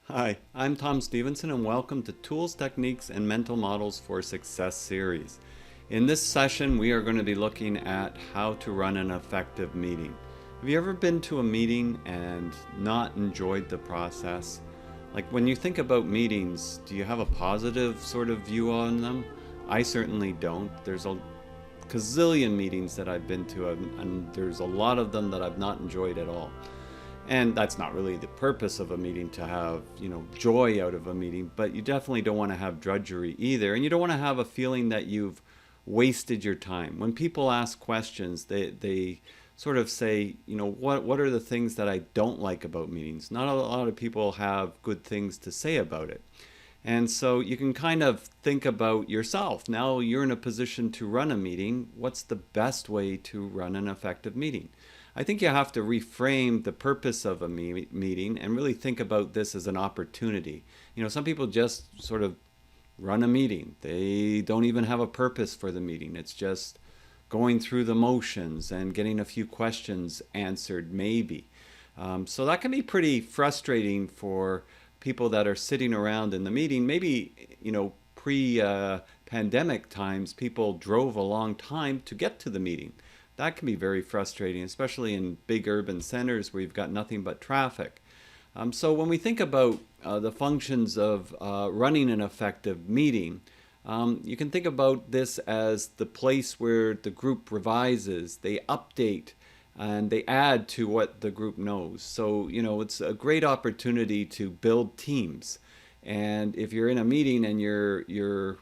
Hi, I'm Tom Stephenson and welcome to Tools, Techniques, and Mental Models for Success series. In this session, we are going to be looking at how to run an effective meeting. Have you ever been to a meeting and not enjoyed the process? Like when you think about meetings, do you have a positive sort of view on them? I certainly don't. There's a gazillion meetings that I've been to, and there's a lot of them that I've not enjoyed at all. And that's not really the purpose of a meeting, to have, joy out of a meeting, but you definitely don't want to have drudgery either. And you don't want to have a feeling that you've wasted your time. When people ask questions, they sort of say, what are the things that I don't like about meetings? Not a lot of people have good things to say about it. And so you can kind of think about yourself. Now you're in a position to run a meeting. What's the best way to run an effective meeting? I think you have to reframe the purpose of a meeting and really think about this as an opportunity. Some people just sort of run a meeting. They don't even have a purpose for the meeting. It's just going through the motions and getting a few questions answered, maybe. So that can be pretty frustrating for people that are sitting around in the meeting. Maybe, pre-pandemic times, people drove a long time to get to the meeting. That can be very frustrating, especially in big urban centers where you've got nothing but traffic. So when we think about the functions of running an effective meeting, you can think about this as the place where the group revises, they update, and they add to what the group knows. So, it's a great opportunity to build teams. And if you're in a meeting and you're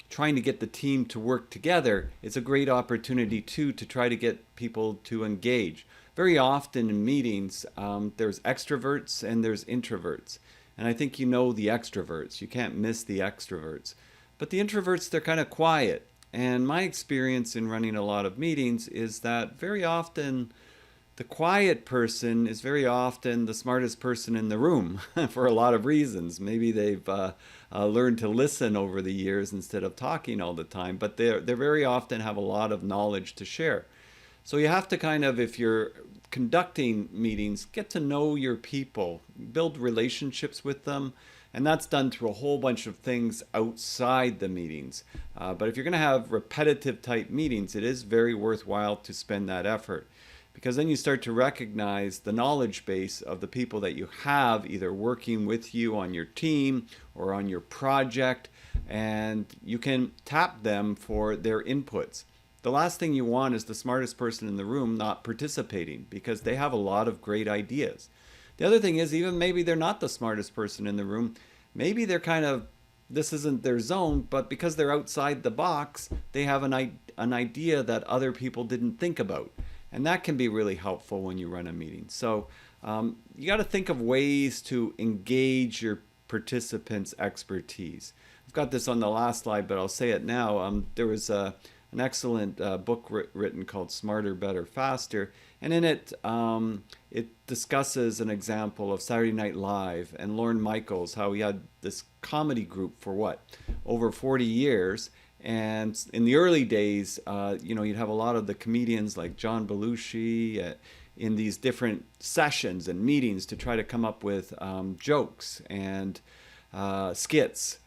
trying to get the team to work together, it's a great opportunity too to try to get people to engage. Very often in meetings, there's extroverts and there's introverts. And I think you know the extroverts. You can't miss the extroverts. But the introverts, they're kind of quiet. And my experience in running a lot of meetings is that very often the quiet person is very often the smartest person in the room for a lot of reasons. Maybe they've learned to listen over the years instead of talking all the time, but they very often have a lot of knowledge to share. So you have to kind of, if you're conducting meetings, get to know your people, build relationships with them, and that's done through a whole bunch of things outside the meetings. But if you're going to have repetitive type meetings, it is very worthwhile to spend that effort, because then you start to recognize the knowledge base of the people that you have either working with you on your team or on your project, and you can tap them for their inputs. The last thing you want is the smartest person in the room not participating, because they have a lot of great ideas. The other thing is, even maybe they're not the smartest person in the room. Maybe they're kind of, this isn't their zone, but because they're outside the box, they have an idea that other people didn't think about. And that can be really helpful when you run a meeting. So you got to think of ways to engage your participants' expertise. I've got this on the last slide, but I'll say it now. There was an excellent book written called Smarter, Better, Faster. And in it, it discusses an example of Saturday Night Live and Lorne Michaels, how he had this comedy group for over 40 years. And in the early days, you'd have a lot of the comedians like John Belushi in these different sessions and meetings to try to come up with jokes and skits.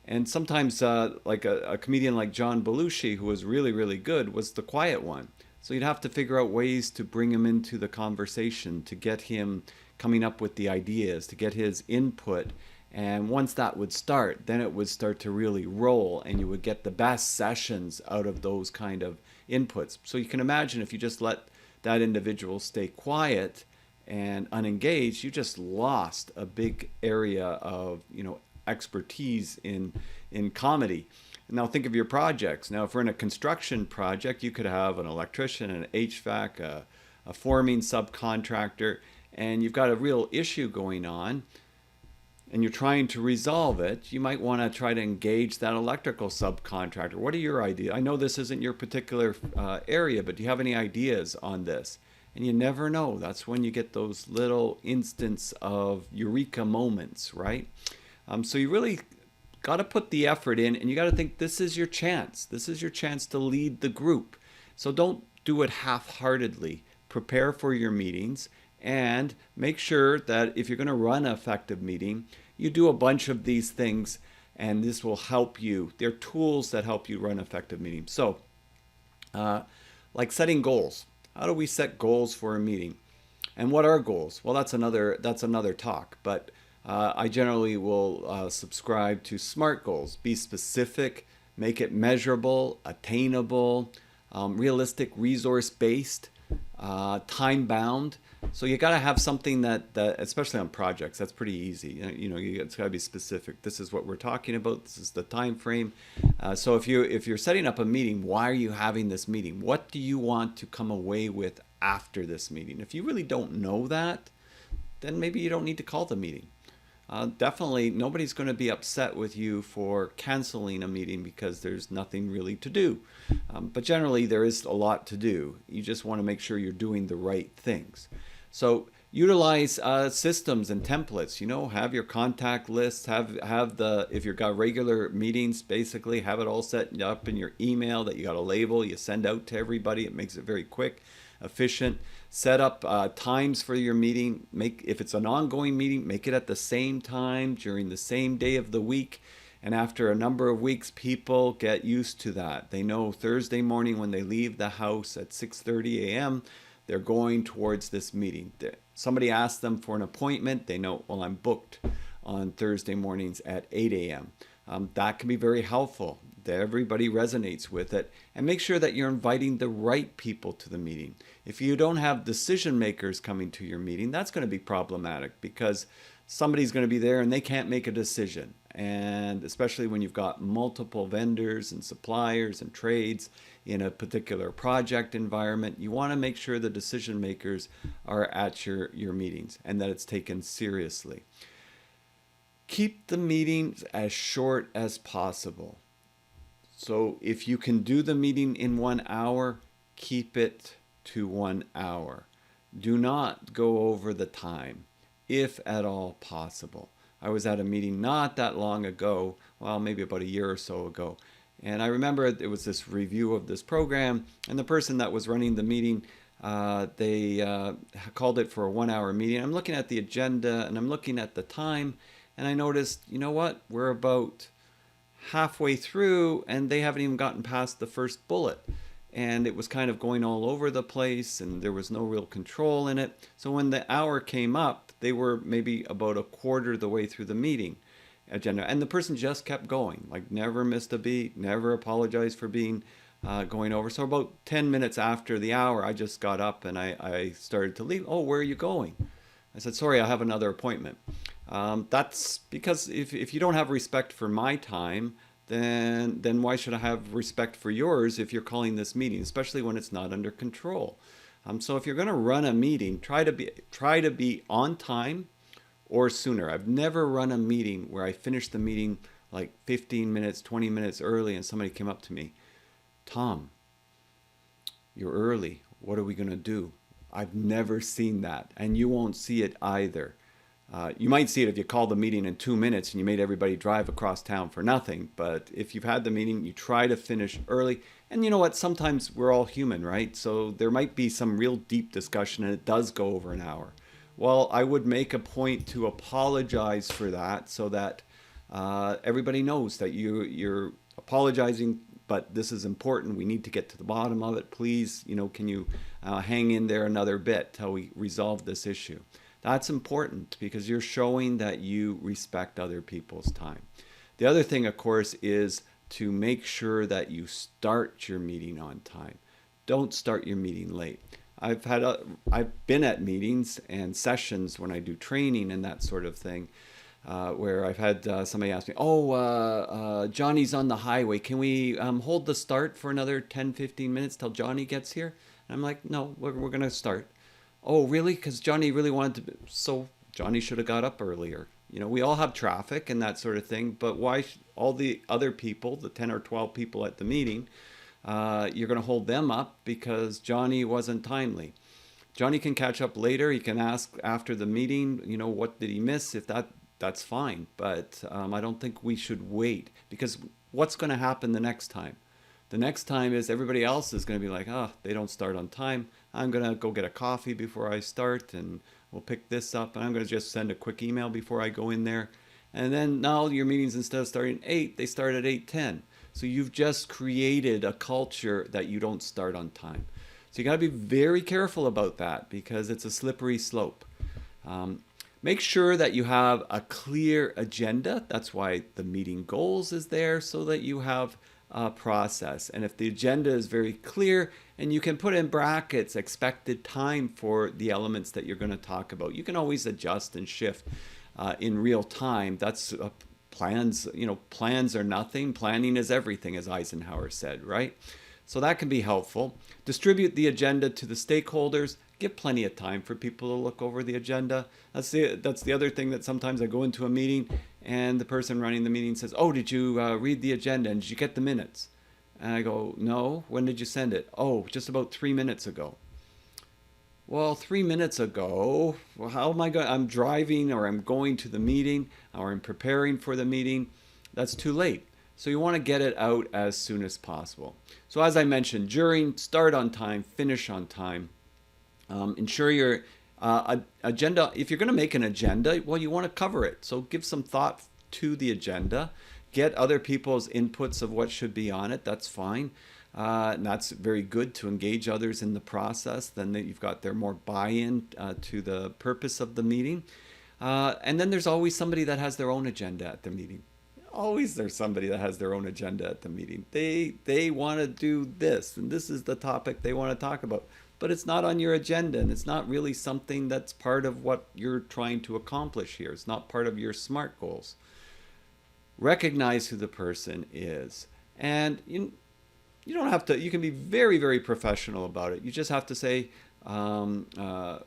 And sometimes like a comedian like John Belushi, who was really, really good, was the quiet one. So you'd have to figure out ways to bring him into the conversation, to get him coming up with the ideas, to get his input. And once that would start, then it would start to really roll, and you would get the best sessions out of those kind of inputs. So you can imagine if you just let that individual stay quiet and unengaged, you just lost a big area of, expertise in comedy. Now think of your projects. Now if we're in a construction project, you could have an electrician, an HVAC, a forming subcontractor, and you've got a real issue going on, and you're trying to resolve it. You might want to try to engage that electrical subcontractor. What are your ideas? I know this isn't your particular area, but do you have any ideas on this? And you never know. That's when you get those little instance of eureka moments, right? So you really got to put the effort in, and you got to think this is your chance. This is your chance to lead the group. So don't do it half-heartedly. Prepare for your meetings And make sure that if you're going to run an effective meeting, you do a bunch of these things, and this will help you. They're tools that help you run effective meetings. So, uh, like setting goals. How do we set goals for a meeting? And what are goals? Well, that's another talk. But I generally will subscribe to SMART goals. Be specific, make it measurable, attainable, realistic, resource based, time bound. So you got to have something that, especially on projects, that's pretty easy. It's got to be specific. This is what we're talking about. This is the time frame. So if you're setting up a meeting, why are you having this meeting? What do you want to come away with after this meeting? If you really don't know that, then maybe you don't need to call the meeting. Definitely, nobody's going to be upset with you for canceling a meeting because there's nothing really to do. But generally, there is a lot to do. You just want to make sure you're doing the right things. So utilize systems and templates. Have your contact lists. If you've got regular meetings, basically have it all set up in your email that you got a label you send out to everybody. It makes it very quick, efficient. Set up times for your meeting. If it's an ongoing meeting, make it at the same time during the same day of the week. And after a number of weeks, people get used to that. They know Thursday morning when they leave the house at 6:30 a.m., they're going towards this meeting. Somebody asks them for an appointment. They know, well, I'm booked on Thursday mornings at 8 a.m. That can be very helpful. That everybody resonates with it, and make sure that you're inviting the right people to the meeting. If you don't have decision makers coming to your meeting, that's going to be problematic because somebody's going to be there and they can't make a decision. And especially when you've got multiple vendors and suppliers and trades in a particular project environment, you want to make sure the decision makers are at your meetings and that it's taken seriously. Keep the meetings as short as possible. So if you can do the meeting in 1 hour, keep it to 1 hour. Do not go over the time, if at all possible. I was at a meeting not that long ago, well, maybe about a year or so ago, and I remember it was this review of this program, and the person that was running the meeting, they called it for a 1 hour meeting. I'm looking at the agenda, and I'm looking at the time, and I noticed, you know what, we're about halfway through and they haven't even gotten past the first bullet, and it was kind of going all over the place and there was no real control in it. So when the hour came up, they were maybe about a quarter of the way through the meeting agenda, and the person just kept going, like never missed a beat, never apologized for being going over. So about 10 minutes after the hour, I just got up and I started to leave. Oh, where are you going? I said, sorry, I have another appointment. That's because if you don't have respect for my time, then why should I have respect for yours if you're calling this meeting, especially when it's not under control? So if you're going to run a meeting, try to be on time or sooner. I've never run a meeting where I finished the meeting like 15 minutes, 20 minutes early, and somebody came up to me, Tom, you're early. What are we going to do? I've never seen that, and you won't see it either. You might see it if you called the meeting in 2 minutes and you made everybody drive across town for nothing. But if you've had the meeting, you try to finish early. And you know what? Sometimes we're all human, right? So there might be some real deep discussion and it does go over an hour. Well, I would make a point to apologize for that so that everybody knows that you're apologizing, but this is important. We need to get to the bottom of it. Please, can you hang in there another bit till we resolve this issue? That's important because you're showing that you respect other people's time. The other thing, of course, is to make sure that you start your meeting on time. Don't start your meeting late. I've been at meetings and sessions when I do training and that sort of thing, where I've had somebody ask me, Johnny's on the highway. Can we hold the start for another 10, 15 minutes till Johnny gets here? And I'm like, no, we're going to start. Oh, really? Because Johnny really wanted to. So Johnny should have got up earlier. We all have traffic and that sort of thing, but why all the other people, the 10 or 12 people at the meeting, you're going to hold them up because Johnny wasn't timely? Johnny can catch up later. He can ask after the meeting, what did he miss? If that's fine. But I don't think we should wait, because what's going to happen the next time? The next time is everybody else is going to be like, they don't start on time. I'm going to go get a coffee before I start, and we'll pick this up, and I'm going to just send a quick email before I go in there. And then now your meetings, instead of starting at 8, they start at 8:10. So you've just created a culture that you don't start on time. So you got to be very careful about that because it's a slippery slope. Um, Make sure that you have a clear agenda. That's why the meeting goals is there, so that you have a process. And if the agenda is very clear, and you can put in brackets expected time for the elements that you're going to talk about, you can always adjust and shift in real time. That's plans. Plans are nothing. Planning is everything, as Eisenhower said, right? So that can be helpful. Distribute the agenda to the stakeholders. Give plenty of time for people to look over the agenda. That's the other thing, that sometimes I go into a meeting and the person running the meeting says, "Oh, did you read the agenda and did you get the minutes?" And I go, "No. When did you send it?" "Oh, just about 3 minutes ago." Well, 3 minutes ago, well, how am I going? I'm driving, or I'm going to the meeting, or I'm preparing for the meeting. That's too late. So you want to get it out as soon as possible. So as I mentioned, during, start on time, finish on time. Ensure your agenda, if you're going to make an agenda, well, you want to cover it. So give some thought to the agenda. Get other people's inputs of what should be on it. That's fine. And that's very good to engage others in the process. Then you've got their more buy-in to the purpose of the meeting. And then there's always somebody that has their own agenda at the meeting. Always there's somebody that has their own agenda at the meeting. They want to do this, and this is the topic they want to talk about. But it's not on your agenda, and it's not really something that's part of what you're trying to accomplish here. It's not part of your SMART goals. Recognize who the person is. And you don't have to, you can be very, very professional about it. You just have to say,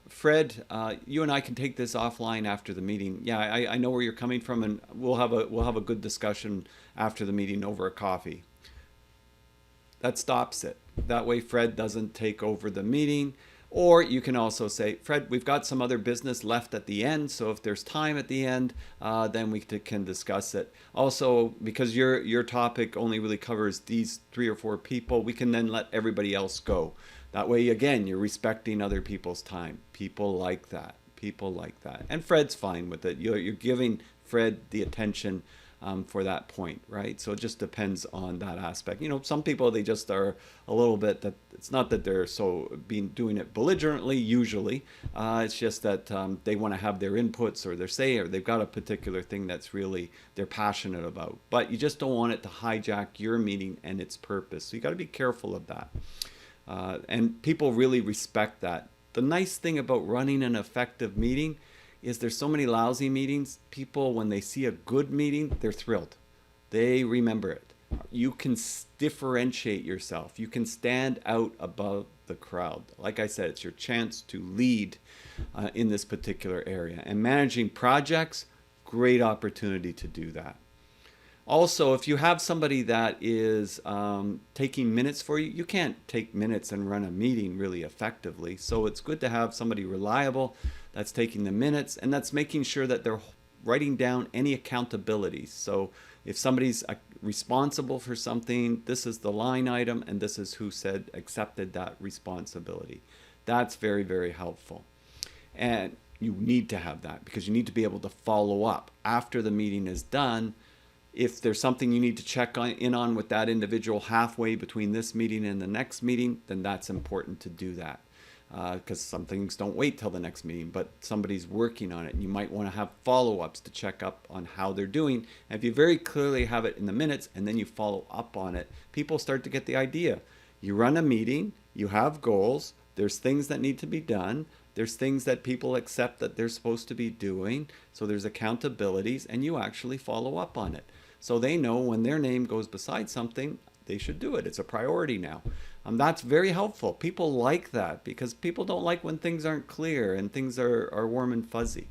Fred, you and I can take this offline after the meeting. Yeah, I know where you're coming from, and we'll have a good discussion after the meeting over a coffee. That stops it. That way Fred doesn't take over the meeting. Or you can also say, Fred, we've got some other business left at the end, so if there's time at the end, then we can discuss it. Also, because your topic only really covers these 3 or 4 people, we can then let everybody else go. That way, again, you're respecting other people's time. People like that. People like that. And Fred's fine with it. You're giving Fred the attention for that point, right? So it just depends on that aspect. Some people, they just are a little bit, that it's not that they're doing it belligerently usually. It's just that they want to have their inputs or their say, or they've got a particular thing that's really they're passionate about. But you just don't want it to hijack your meeting and its purpose. So you got to be careful of that. And people really respect that. The nice thing about running an effective meeting is there's so many lousy meetings. People, when they see a good meeting, they're thrilled. They remember it. You can differentiate yourself. You can stand out above the crowd. Like I said, it's your chance to lead in this particular area. And managing projects, great opportunity to do that. Also, if you have somebody that is taking minutes for you, you can't take minutes and run a meeting really effectively. So it's good to have somebody reliable that's taking the minutes, and that's making sure that they're writing down any accountabilities. So if somebody's responsible for something, this is the line item, and this is who accepted that responsibility. That's very, very helpful. And you need to have that because you need to be able to follow up after the meeting is done. If there's something you need to check in on with that individual halfway between this meeting and the next meeting, then that's important to do that. Because some things don't wait till the next meeting, but somebody's working on it, and you might want to have follow-ups to check up on how they're doing. And if you very clearly have it in the minutes and then you follow up on it, people start to get the idea. You run a meeting, you have goals, there's things that need to be done, there's things that people accept that they're supposed to be doing, so there's accountabilities, and you actually follow up on it. So they know when their name goes beside something, they should do it. It's a priority now. That's very helpful. People like that because people don't like when things aren't clear and things are warm and fuzzy.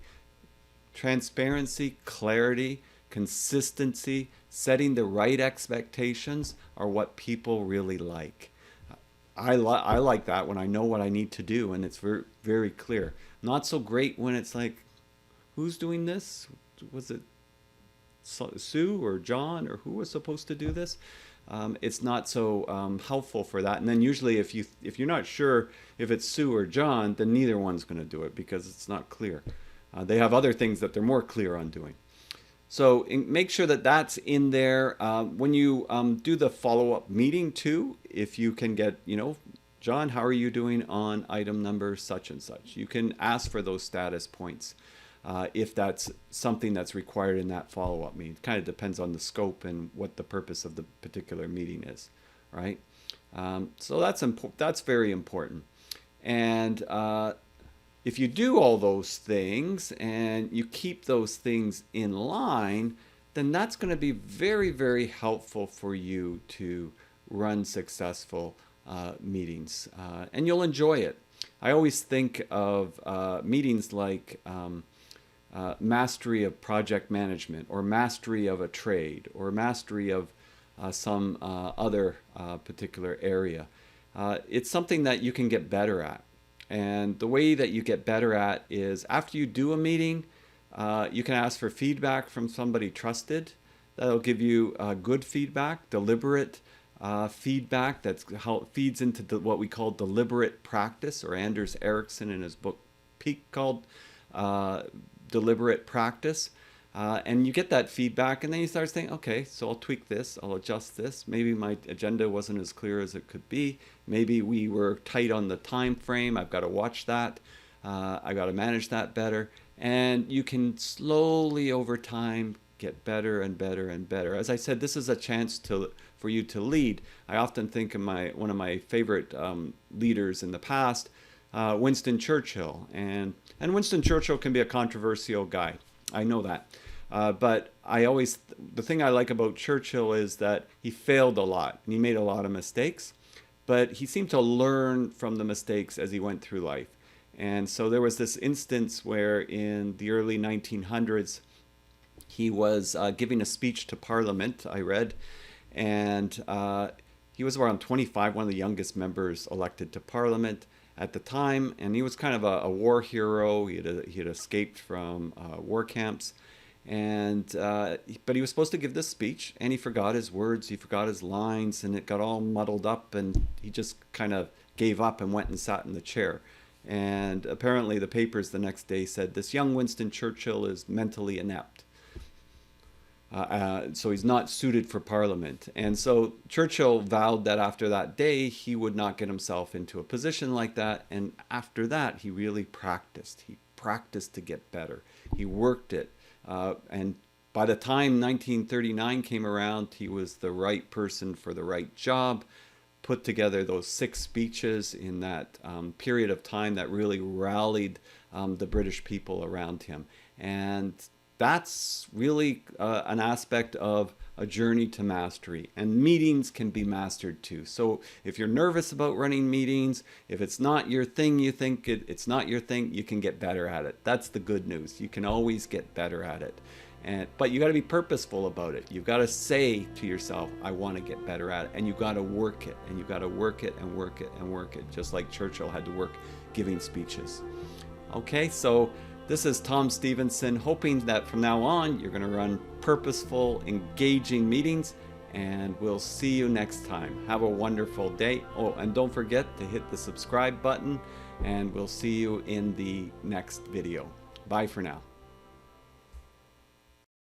Transparency, clarity, consistency, setting the right expectations are what people really like. I like that when I know what I need to do and it's very, very clear. Not so great when it's like, who's doing this? Was it Sue or John or who was supposed to do this, it's not so helpful for that. And then usually if you're not sure if it's Sue or John, then neither one's going to do it because it's not clear. They have other things that they're more clear on doing. So make sure that that's in there. When you do the follow-up meeting too, if you can get, John, how are you doing on item number such and such? You can ask for those status points if that's something that's required in that follow-up meeting. It kind of depends on the scope and what the purpose of the particular meeting is, right? So that's very important. And if you do all those things and you keep those things in line, then that's going to be very, very helpful for you to run successful meetings, and you'll enjoy it. I always think of meetings like mastery of project management, or mastery of a trade, or mastery of some other particular area. It's something that you can get better at. And the way that you get better at is after you do a meeting, you can ask for feedback from somebody trusted. That'll give you good feedback, deliberate feedback that's how it feeds into what we call deliberate practice, or Anders Ericsson in his book Peak called deliberate practice. And you get that feedback, and then you start thinking, okay, so I'll tweak this, I'll adjust this. Maybe my agenda wasn't as clear as it could be. Maybe we were tight on the time frame. I've got to watch that. I got to manage that better. And you can slowly over time get better and better and better. As I said, this is a chance for you to lead. I often think of one of my favorite leaders in the past, Winston Churchill. And Winston Churchill can be a controversial guy. I know that. But the thing I like about Churchill is that he failed a lot and he made a lot of mistakes, but he seemed to learn from the mistakes as he went through life. And so there was this instance where in the early 1900s, he was giving a speech to Parliament, I read, and he was around 25, one of the youngest members elected to Parliament at the time, and he was kind of a war hero. He had escaped from war camps, but he was supposed to give this speech, and he forgot his words, he forgot his lines, and it got all muddled up, and he just kind of gave up and went and sat in the chair. And apparently the papers the next day said, this young Winston Churchill is mentally inept. So he's not suited for Parliament. And so Churchill vowed that after that day, he would not get himself into a position like that. And after that, he really practiced. He practiced to get better. He worked it. And by the time 1939 came around, he was the right person for the right job, put together those 6 speeches in that period of time that really rallied the British people around him. And that's really an aspect of a journey to mastery. And meetings can be mastered too. So if you're nervous about running meetings, if it's not your thing, you think it's not your thing, you can get better at it. That's the good news. You can always get better at it. But you got to be purposeful about it. You've got to say to yourself, I want to get better at it. And you've got to work it. And you've got to work it and work it and work it, just like Churchill had to work giving speeches. Okay, so this is Tom Stephenson, hoping that from now on you're going to run purposeful, engaging meetings, and we'll see you next time. Have a wonderful day. Oh, and don't forget to hit the subscribe button, and we'll see you in the next video. Bye for now.